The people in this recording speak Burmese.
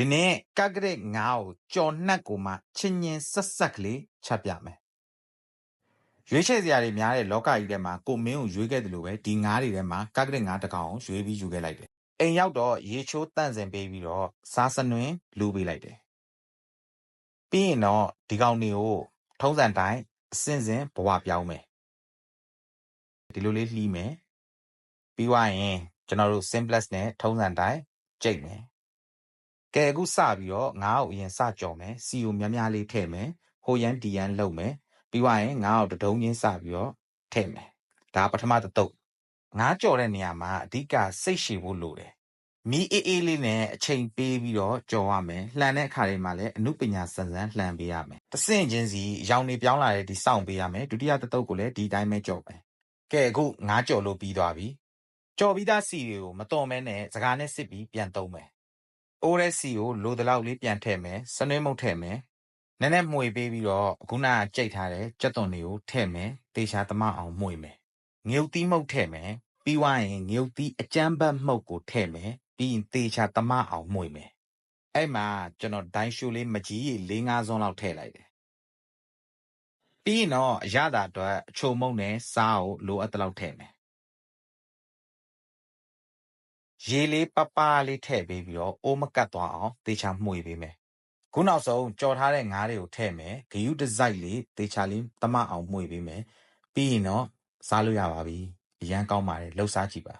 ဒီနေ့ကကရက်ငါ့ကိုကြော်နှက်ကိုမှချင်းချင်းဆက်ဆက်ကလေးချက်ပြမယ်ရွေးချယ်စရာတွေများတဲ့လောကကြီးထဲမှာကိုမင်းကိုရွေးခဲ့တယ်လို့ပဲဒီငါးတွေထဲမှာကကရက်ငါးတစ်ကောင်ရွေးပြီးယူခဲ့လိုက်တယ်အိမ်ရောက်တော့ရေချိုးတန့်စင်ပေးပြီးတော့စားစနွင်းလူပေးလိုက်တယ်ပြီးရင်တော့ဒီကောင်တွေကိုထုံးစံတိုင်းအစင်စင်ဘဝပြောင်းမယ်ဒီလိုလေးလှီးမယ်ပြီးွားရင်ကျွန်တော်တို့ simplest နဲ့ထုံးစံတိုင်းကြိတ်မယ်ကဲအခုစပြီးတော့ငါ့ကိုအရင်စကြော်မယ်စီကိုများများလေးထည့်မယ်ဟိုရန်ဒီရန်လှုပ်မယ်ပြီးွားရင်ငါ့ကိုတဒုံချင်းစပြီးတော့ထည့်မယ်ဒါပထမတစ်တုပ်ငါးကြော်တဲ့နေရာမှာအဓိကစိတ်ရှည်ဖို့လိုတယ်မီးအေးအေးလေးနဲ့အချိန်ပေးပြီးတော့ကြော်ရမယ်လှန်တဲ့အခါတွေမှာလည်းအမှုပညာစံစမ်းလှန်ပေးရမယ်တဆင့်ချင်းစီရောင်နေပြောင်းလာတဲ့ဒီစောင့်ပေးရမယ်ဒုတိယတစ်တုပ်ကိုလည်းဒီတိုင်းပဲကြော်မယ်ကဲအခုငါးကြော်လို့ပြီးသွားပြီကြော်ပြီးသားစီတွေကိုမတော်မဲနဲ့စကားနဲ့စစ်ပြီးပြန်သုံးမယ်အိုးတဲ့စီကိုလိုတလောက်လေးပြန်ထည့်မယ်စနွေးမုတ်ထည့်မယ်နည်းနည်းမှွေပေးပြီးတော့ခုနကကြိတ်ထားတဲ့ကြက်သွန်တွေကိုထည့်မယ်တေချာသမအောင်မှွေမယ်ငရုတ်သီးမှုတ်ထည့်မယ်ပြီးွားရင်ငရုတ်သီးအကျန်းဘတ်မှုတ်ကိုထည့်မယ်ပြီးရင်တေချာသမအောင်မှွေမယ်အဲ့မှာကျွန်တော်ဒိုင်းရှိုးလေးမကြီးရေ4-5စွန်းလောက်ထည့်လိုက်တယ်ပြီးရင်တော့အရသာအတွက်အချိုမုတ်နဲ့စားကိုလိုအပ်တဲ့လောက်ထည့်မယ်ရေလေးပပလေးထည့်ပေးပြီးတော့အိုးမကတ်သွားအောင်တေချာမှွေပေးမယ်ခုနောက်ဆုံးကြော်ထားတဲ့ငါးတွေကိုထည့်မယ်ဂယုတစိုက်လေးတေချာလေးသမအောင်မှွေပေးမယ်ပြီးရင်တော့စားလို့ရပါပြီအရန်ကောင်းပါတယ်လှုပ်ရှားကြည့်ပါ